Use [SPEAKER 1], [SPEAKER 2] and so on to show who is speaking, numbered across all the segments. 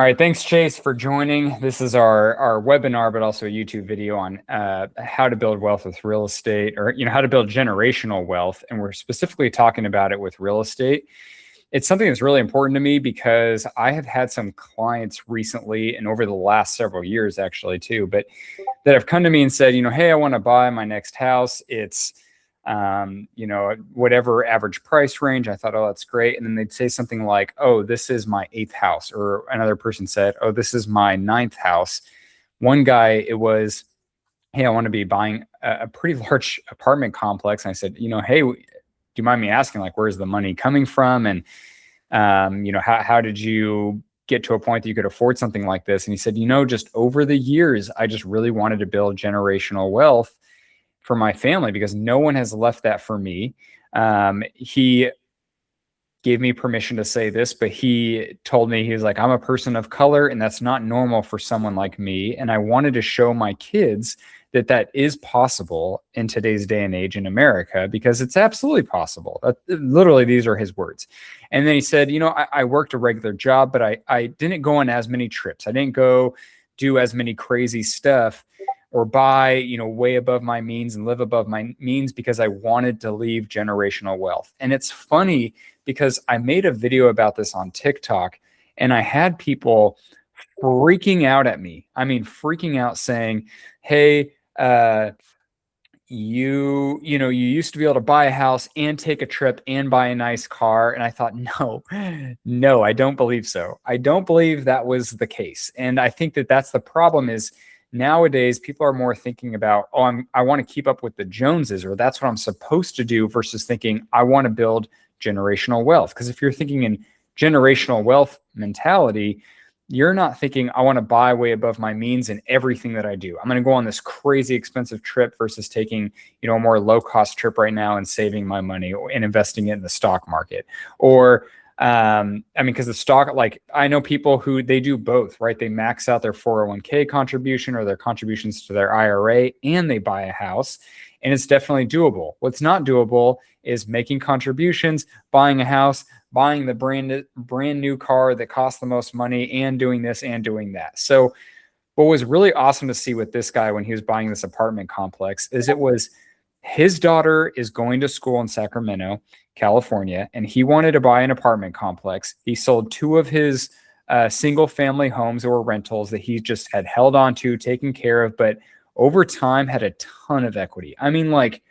[SPEAKER 1] All right, thanks Chase for joining. This is our webinar, but also a YouTube video on how to build wealth with real estate, or how to build generational wealth. And we're specifically talking about it with real estate. It's something that's really important to me because I have had some clients recently and over the last several years actually too, but that have come to me and said, hey, I want to buy my next house. It's whatever average price range. I thought, oh, that's great. And then they'd say something like, oh, this is my 8th house. Or another person said, oh, this is my 9th house. One guy, it was, hey, I want to be buying a pretty large apartment complex. And I said, hey, do you mind me asking, like, where's the money coming from? And, how did you get to a point that you could afford something like this? And he said, just over the years, I just really wanted to build generational wealth for my family because no one has left that for me. He gave me permission to say this, but he told me, he was like, I'm a person of color and that's not normal for someone like me. And I wanted to show my kids that that is possible in today's day and age in America, because it's absolutely possible. Literally, these are his words. And then he said, I worked a regular job, but I didn't go on as many trips. I didn't go do as many crazy stuff or buy, way above my means and live above my means because I wanted to leave generational wealth. And it's funny because I made a video about this on TikTok and I had people freaking out at me. I mean, freaking out saying, hey, you used to be able to buy a house and take a trip and buy a nice car. And I thought, no, I don't believe so. I don't believe that was the case. And I think that that's the problem is, nowadays, people are more thinking about, I want to keep up with the Joneses, or that's what I'm supposed to do, versus thinking, I want to build generational wealth. Because if you're thinking in generational wealth mentality, you're not thinking, I want to buy way above my means in everything that I do. I'm going to go on this crazy expensive trip versus taking, a more low-cost trip right now and saving my money and investing it in the stock market. Or because the stock, like I know people who they do both, right? They max out their 401k contribution or their contributions to their IRA and they buy a house, and it's definitely doable. What's not doable is making contributions, buying a house, buying the brand new car that costs the most money, and doing this and doing that. So what was really awesome to see with this guy when he was buying this apartment complex is his daughter is going to school in Sacramento, California, and he wanted to buy an apartment complex. He sold 2 of his single family homes or rentals that he just had held on to, taken care of, but over time had a ton of equity. I mean, like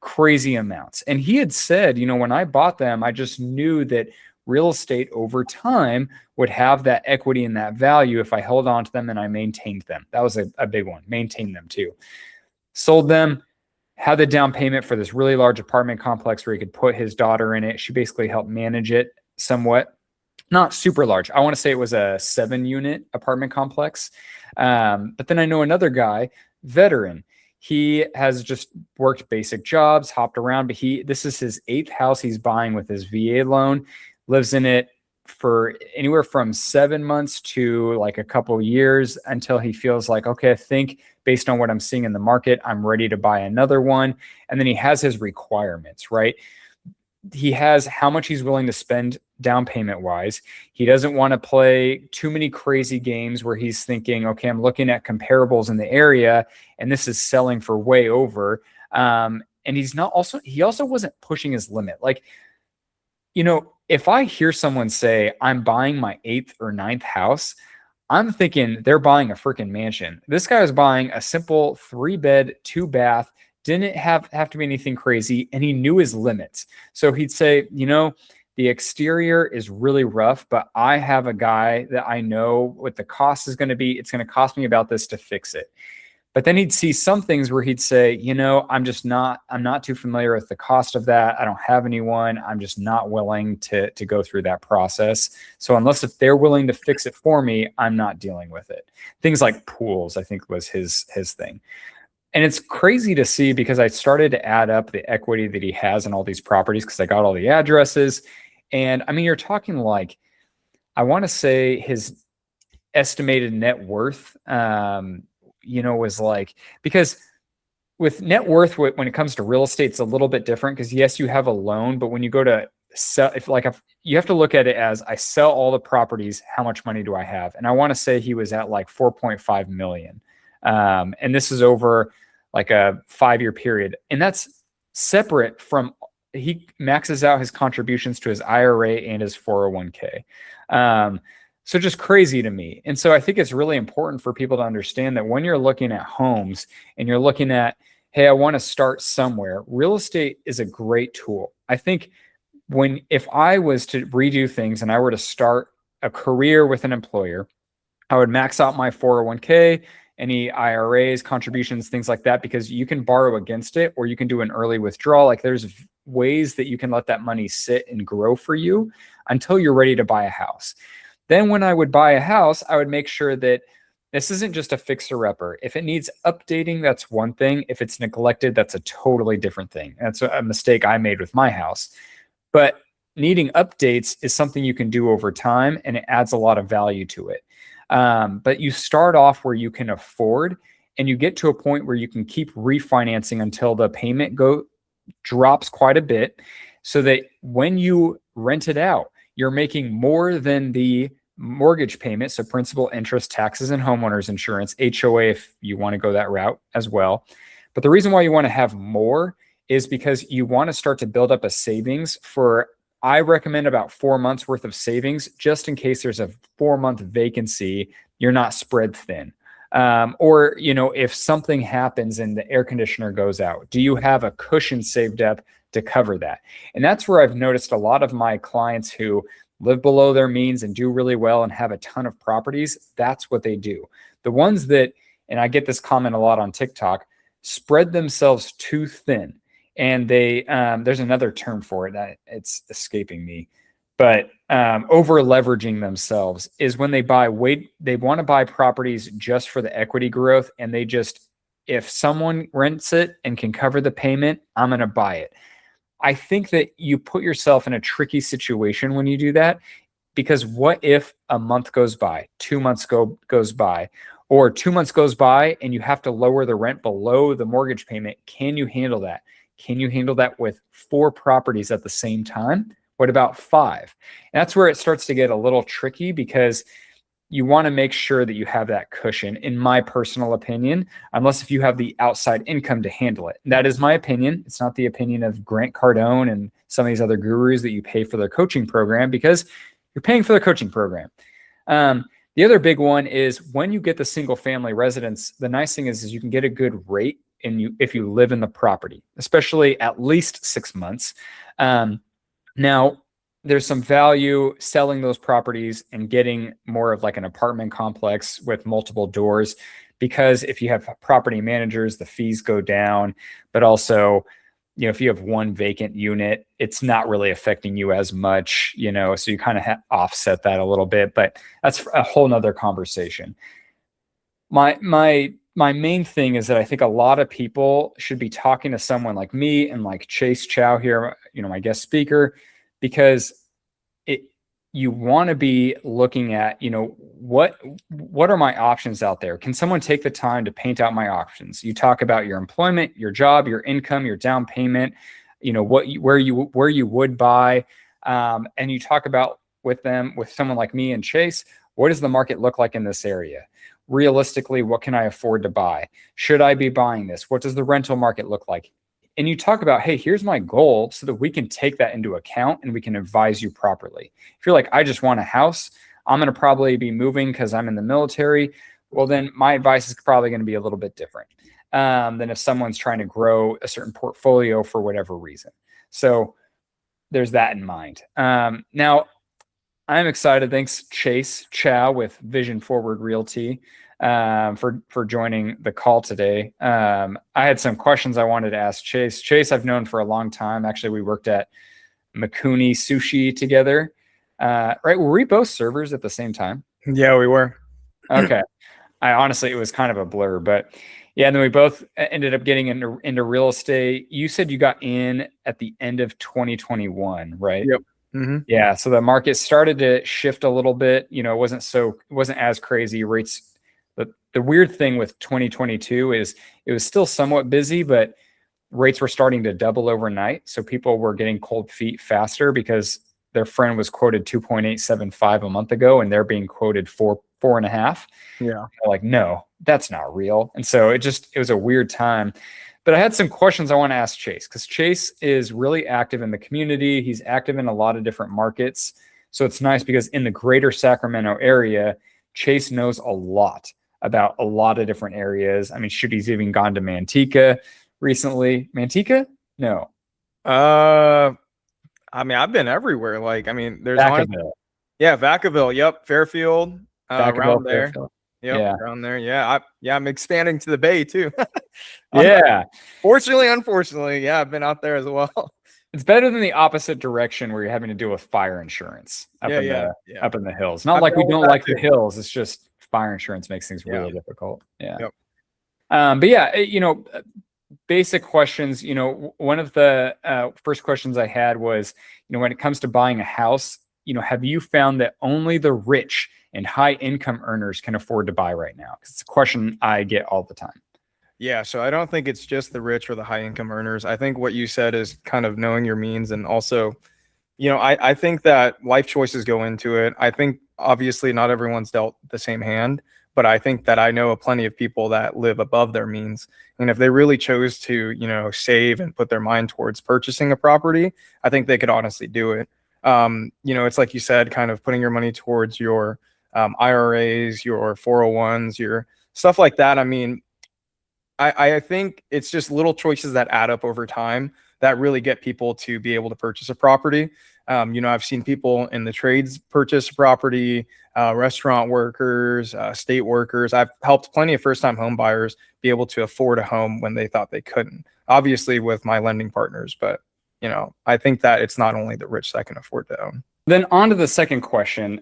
[SPEAKER 1] crazy amounts. And he had said, when I bought them, I just knew that real estate over time would have that equity and that value if I held on to them and I maintained them. That was a big one, maintain them too. Sold them, had the down payment for this really large apartment complex where he could put his daughter in it. She basically helped manage it somewhat. Not super large. I want to say it was a 7-unit apartment complex. But then I know another guy, veteran. He has just worked basic jobs, hopped around, but this is his 8th house he's buying with his VA loan, lives in it for anywhere from 7 months to like a couple of years until he feels like, okay, I think based on what I'm seeing in the market, I'm ready to buy another one. And then he has his requirements, right? He has how much he's willing to spend down payment wise. He doesn't want to play too many crazy games where he's thinking, okay, I'm looking at comparables in the area and this is selling for way over. And he also wasn't pushing his limit. Like, if I hear someone say, I'm buying my 8th or 9th house, I'm thinking they're buying a freaking mansion. This guy was buying a simple 3-bed, 2-bath, didn't have to be anything crazy, and he knew his limits. So he'd say, the exterior is really rough, but I have a guy that I know what the cost is going to be. It's going to cost me about this to fix it. But then he'd see some things where he'd say, I'm not too familiar with the cost of that. I don't have anyone. I'm just not willing to go through that process. So if they're willing to fix it for me, I'm not dealing with it. Things like pools, I think was his thing. And it's crazy to see because I started to add up the equity that he has in all these properties because I got all the addresses. And I mean, you're talking like, I want to say his estimated net worth, was like, because with net worth, when it comes to real estate, it's a little bit different because yes, you have a loan, but when you go to sell, if you have to look at it as I sell all the properties, how much money do I have? And I want to say he was at like 4.5 million. And this is over like a 5-year period. And that's separate from, he maxes out his contributions to his IRA and his 401k. So just crazy to me. And so I think it's really important for people to understand that when you're looking at homes and you're looking at, hey, I want to start somewhere, real estate is a great tool. I think if I was to redo things and I were to start a career with an employer, I would max out my 401k, any IRAs, contributions, things like that, because you can borrow against it or you can do an early withdrawal. Like there's ways that you can let that money sit and grow for you until you're ready to buy a house. Then when I would buy a house, I would make sure that this isn't just a fixer-upper. If it needs updating, that's one thing. If it's neglected, that's a totally different thing. That's a mistake I made with my house. But needing updates is something you can do over time, and it adds a lot of value to it. But you start off where you can afford, and you get to a point where you can keep refinancing until the payment drops quite a bit, so that when you rent it out, you're making more than the mortgage payment, so principal, interest, taxes, and homeowners insurance, HOA if you want to go that route as well. But the reason why you want to have more is because you want to start to build up a savings for, I recommend about 4 months worth of savings, just in case there's a 4-month vacancy, you're not spread thin. Or, if something happens and the air conditioner goes out, do you have a cushion saved up to cover that? And that's where I've noticed a lot of my clients who live below their means and do really well and have a ton of properties, that's what they do. The ones that, and I get this comment a lot on TikTok, spread themselves too thin. And they, there's another term for it that it's escaping me, but over leveraging themselves is when they want to buy properties just for the equity growth. And if someone rents it and can cover the payment, I'm going to buy it. I think that you put yourself in a tricky situation when you do that, because what if a month goes by, 2 months goes by, or 2 months goes by and you have to lower the rent below the mortgage payment? Can you handle that? Can you handle that with 4 properties at the same time? What about 5? And that's where it starts to get a little tricky, because you want to make sure that you have that cushion, in my personal opinion, unless if you have the outside income to handle it. That is my opinion. It's not the opinion of Grant Cardone and some of these other gurus that you pay for their coaching program, because you're paying for their coaching program. The other big one is when you get the single family residence, the nice thing is you can get a good rate if you live in the property, especially at least 6 months. Now, there's some value selling those properties and getting more of like an apartment complex with multiple doors, because if you have property managers, the fees go down. But also, if you have one vacant unit, it's not really affecting you as much, so you kind of offset that a little bit, but that's a whole nother conversation. My main thing is that I think a lot of people should be talking to someone like me and like Chase Chow here, my guest speaker, because you want to be looking at, what are my options out there? Can someone take the time to paint out my options? You talk about your employment, your job, your income, your down payment, where you would buy, and you talk about with someone like me and Chase, what does the market look like in this area? Realistically, what can I afford to buy? Should I be buying this? What does the rental market look like? And you talk about, hey, here's my goal, so that we can take that into account and we can advise you properly. If you're like, I just want a house, I'm going to probably be moving because I'm in the military, well, then my advice is probably going to be a little bit different than if someone's trying to grow a certain portfolio for whatever reason. So there's that in mind. Now, I'm excited. Thanks, Chase Chow with Vision Forward Realty, for joining the call today. I had some questions I wanted to ask Chase. Chase, I've known for a long time. Actually, we worked at Makuni Sushi together. Right? Were we both servers at the same time?
[SPEAKER 2] Yeah, we were.
[SPEAKER 1] Okay. Honestly, it was kind of a blur, but yeah. And then we both ended up getting into real estate. You said you got in at the end of 2021, right?
[SPEAKER 2] Yep. Mm-hmm.
[SPEAKER 1] Yeah. So the market started to shift a little bit. It wasn't as crazy rates. But the weird thing with 2022 is it was still somewhat busy, but rates were starting to double overnight. So people were getting cold feet faster because their friend was quoted 2.875 a month ago and they're being quoted 4.5.
[SPEAKER 2] Yeah.
[SPEAKER 1] They're like, no, that's not real. And so it was a weird time. But I had some questions I want to ask Chase, because Chase is really active in the community. He's active in a lot of different markets. So it's nice because in the greater Sacramento area, Chase knows a lot about a lot of different areas. I mean, shoot, he's even gone to Manteca recently. Manteca? No.
[SPEAKER 2] I mean, I've been everywhere. Like, I mean, there's Vacaville. Yep. Fairfield. Around there.
[SPEAKER 1] Fairfield.
[SPEAKER 2] Yep,
[SPEAKER 1] yeah.
[SPEAKER 2] Around there. Yeah. I'm expanding to the Bay too.
[SPEAKER 1] Yeah.
[SPEAKER 2] Fortunately, unfortunately. Yeah. I've been out there as well.
[SPEAKER 1] It's better than the opposite direction where you're having to deal with fire insurance up in the hills. Not like we don't like the hills. It's just fire insurance makes things really difficult. Yeah.
[SPEAKER 2] Yep.
[SPEAKER 1] But yeah, basic questions. One of the first questions I had was, when it comes to buying a house, have you found that only the rich and high income earners can afford to buy right now? Because it's a question I get all the time.
[SPEAKER 2] Yeah, so I don't think it's just the rich or the high income earners. I think what you said is kind of knowing your means, and also, I think that life choices go into it. I think obviously not everyone's dealt the same hand, but I think that I know plenty of people that live above their means. And if they really chose to, save and put their mind towards purchasing a property, I think they could honestly do it. It's like you said, kind of putting your money towards your IRAs, your 401s, your stuff like that. I mean, I think it's just little choices that add up over time that really get people to be able to purchase a property. I've seen people in the trades purchase property, restaurant workers, state workers. I've helped plenty of first-time home buyers be able to afford a home when they thought they couldn't, obviously with my lending partners. But, I think that it's not only the rich that can afford to own.
[SPEAKER 1] Then on to the second question,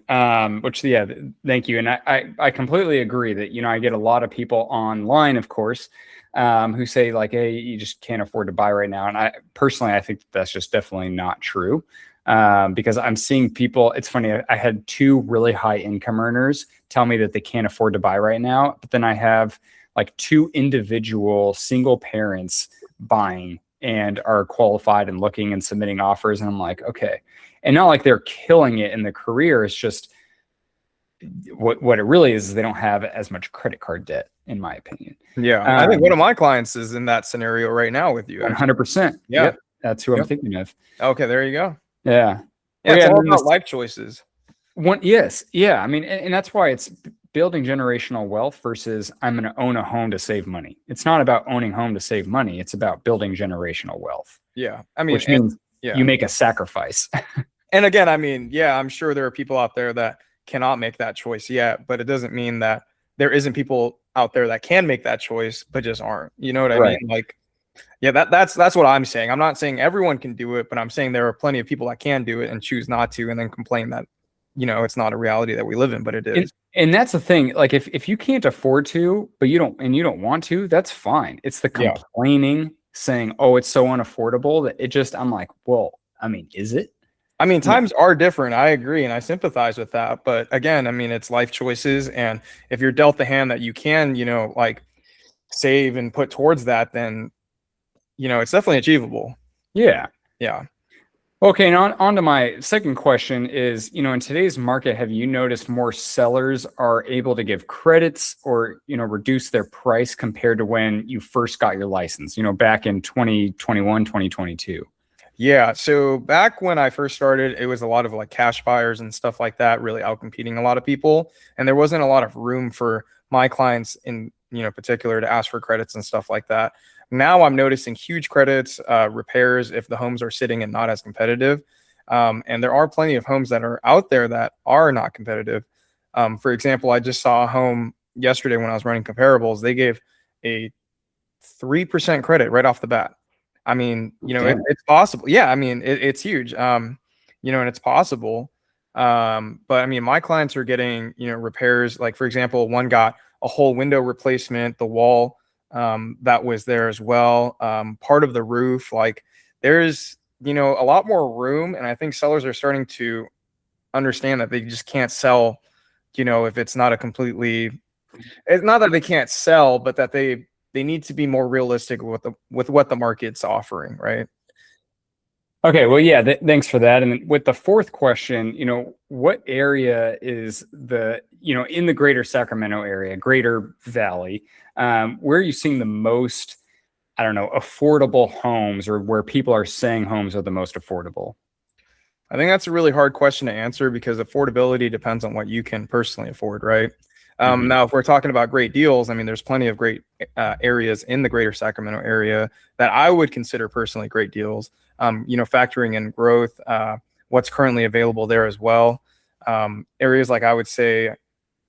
[SPEAKER 1] which, thank you. And I completely agree that, I get a lot of people online, of course, who say like, hey, you just can't afford to buy right now. And I think that's just definitely not true. Because I'm seeing people, it's funny, I had two really high income earners tell me that they can't afford to buy right now. But then I have like two individual single parents buying and are qualified and looking and submitting offers. And I'm like, okay. And not like they're killing it in the career. It's just what it really is they don't have as much credit card debt, in my opinion.
[SPEAKER 2] Yeah. I think one of my clients is in that scenario right now with you.
[SPEAKER 1] 100%.
[SPEAKER 2] Yeah.
[SPEAKER 1] Yep. That's who I'm thinking of.
[SPEAKER 2] Okay. There you go.
[SPEAKER 1] Yeah.
[SPEAKER 2] Yeah. It's all about life choices.
[SPEAKER 1] Yes. Yeah. I mean, and that's why it's building generational wealth versus I'm going to own a home to save money. It's not about owning home to save money. It's about building generational wealth.
[SPEAKER 2] Yeah. I mean,
[SPEAKER 1] which means you make a sacrifice.
[SPEAKER 2] And again, I mean, I'm sure there are people out there that cannot make that choice yet, but it doesn't mean that there isn't people out there that can make that choice, but just aren't. You know what I mean? Like, that's what I'm saying. I'm not saying everyone can do it, but I'm saying there are plenty of people that can do it and choose not to, and then complain that, it's not a reality that we live in, but it is.
[SPEAKER 1] And that's the thing. Like if you can't afford to, but you don't want to, that's fine. It's the complaining saying, oh, it's so unaffordable that it just, I'm like, well, I mean, is it?
[SPEAKER 2] I mean, times are different. I agree. And I sympathize with that. But again, I mean, it's life choices. And if you're dealt the hand that you can, like save and put towards that, then, it's definitely achievable.
[SPEAKER 1] Yeah.
[SPEAKER 2] Yeah.
[SPEAKER 1] Okay. And on to my second question is, in today's market, have you noticed more sellers are able to give credits or, reduce their price compared to when you first got your license, back in 2021, 2022?
[SPEAKER 2] Yeah. So back when I first started, it was a lot of like cash buyers and stuff like that, really outcompeting a lot of people. And there wasn't a lot of room for my clients in, particular to ask for credits and stuff like that. Now I'm noticing huge credits, repairs if the homes are sitting and not as competitive. And there are plenty of homes that are out there that are not competitive. For example, I just saw a home yesterday when I was running comparables. They gave a 3% credit right off the bat. I mean, it's possible. Yeah. I mean, it's huge, and it's possible. But I mean, my clients are getting, repairs. Like, for example, one got a whole window replacement, the wall that was there as well. Part of the roof, like there's, a lot more room. And I think sellers are starting to understand that they just can't sell, if it's not it's not that they can't sell, but that they they need to be more realistic with what the market's offering, right?
[SPEAKER 1] Okay, well, yeah, thanks for that. And with the fourth question, what area is in the greater Sacramento area, Greater Valley, where are you seeing the most, I don't know, affordable homes, or where people are saying homes are the most affordable?
[SPEAKER 2] I think that's a really hard question to answer because affordability depends on what you can personally afford, right?
[SPEAKER 1] Hmm.
[SPEAKER 2] Now, if we're talking about great deals, I mean, there's plenty of great areas in the greater Sacramento area that I would consider personally great deals. Factoring in growth, what's currently available there as well. Areas like I would say,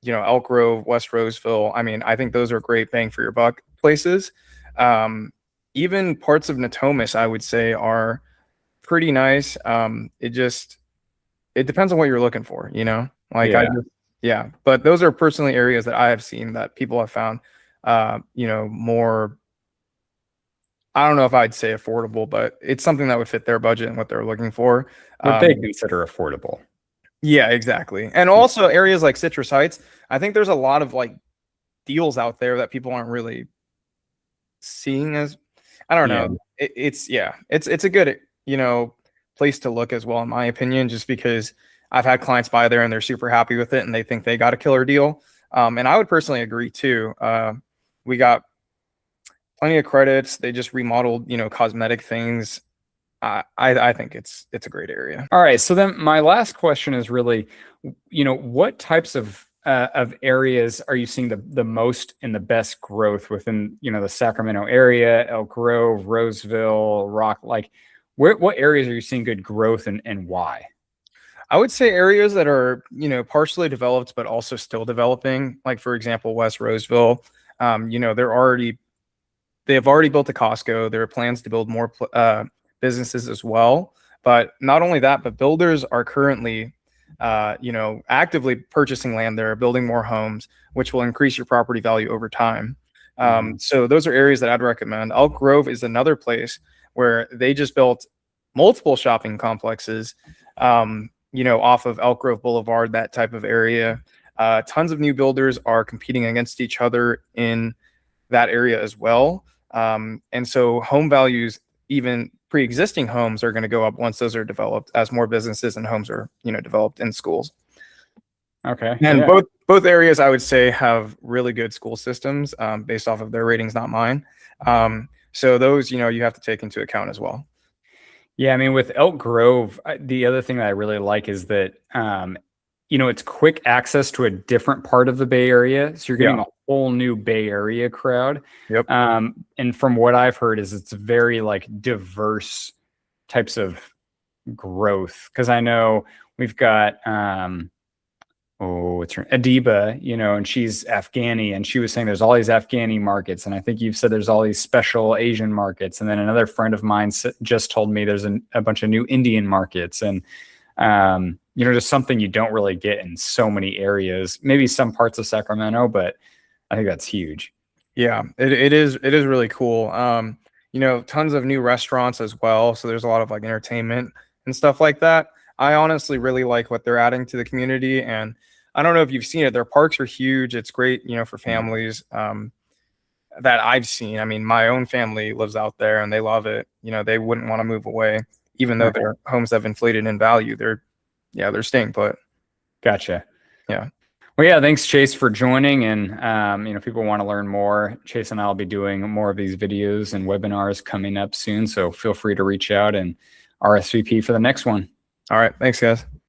[SPEAKER 2] Elk Grove, West Roseville. I mean, I think those are great bang for your buck places. Even parts of Natomas, I would say, are pretty nice. It depends on what you're looking for, like
[SPEAKER 1] Yeah.
[SPEAKER 2] yeah, but those are personally areas that I have seen that people have found, more, I don't know if I'd say affordable, but it's something that would fit their budget and what they're looking for.
[SPEAKER 1] What they consider affordable.
[SPEAKER 2] Yeah, exactly. And also areas like Citrus Heights, I think there's a lot of like deals out there that people aren't really seeing as, I don't
[SPEAKER 1] Yeah.
[SPEAKER 2] know. It's a good, place to look as well, in my opinion, just because I've had clients buy there and they're super happy with it and they think they got a killer deal. And I would personally agree too. We got plenty of credits. They just remodeled, cosmetic things. I think it's a great area.
[SPEAKER 1] All right. So then my last question is really, what types of areas are you seeing the most and the best growth within, the Sacramento area, Elk Grove, Roseville, Rock? Like, what areas are you seeing good growth, and why?
[SPEAKER 2] I would say areas that are, partially developed, but also still developing. Like, for example, West Roseville, they have already built a Costco. There are plans to build more businesses as well. But not only that, but builders are currently, actively purchasing land there, building more homes, which will increase your property value over time.
[SPEAKER 1] Mhm.
[SPEAKER 2] So those are areas that I'd recommend. Elk Grove is another place where they just built multiple shopping complexes, off of Elk Grove Boulevard, that type of area. Tons of new builders are competing against each other in that area as well. And so home values, even pre-existing homes, are going to go up once those are developed, as more businesses and homes are, developed in schools.
[SPEAKER 1] Okay.
[SPEAKER 2] And
[SPEAKER 1] Yeah.
[SPEAKER 2] both areas, I would say, have really good school systems, based off of their ratings, not mine. So those, you have to take into account as well.
[SPEAKER 1] Yeah, I mean, with Elk Grove, the other thing that I really like is that, it's quick access to a different part of the Bay Area. So you're
[SPEAKER 2] Yeah.
[SPEAKER 1] getting a whole new Bay Area crowd.
[SPEAKER 2] Yep.
[SPEAKER 1] And from what I've heard is it's very like diverse types of growth. Cause I know we've got, what's her Adiba, and she's Afghani, and she was saying there's all these Afghani markets, and I think you've said there's all these special Asian markets, and then another friend of mine just told me there's a bunch of new Indian markets, and just something you don't really get in so many areas. Maybe some parts of Sacramento, but I think that's huge.
[SPEAKER 2] Yeah, it is really cool. Tons of new restaurants as well. So there's a lot of like entertainment and stuff like that. I honestly really like what they're adding to the community. And I don't know if you've seen it. Their parks are huge. It's great, for families, that I've seen. I mean, my own family lives out there and they love it. They wouldn't want to move away, even though
[SPEAKER 1] Okay.
[SPEAKER 2] their homes have inflated in value. They're staying put.
[SPEAKER 1] Gotcha.
[SPEAKER 2] Yeah.
[SPEAKER 1] Well, yeah, thanks, Chase, for joining. And, people want to learn more. Chase and I will be doing more of these videos and webinars coming up soon. So feel free to reach out and RSVP for the next one.
[SPEAKER 2] All right. Thanks, guys.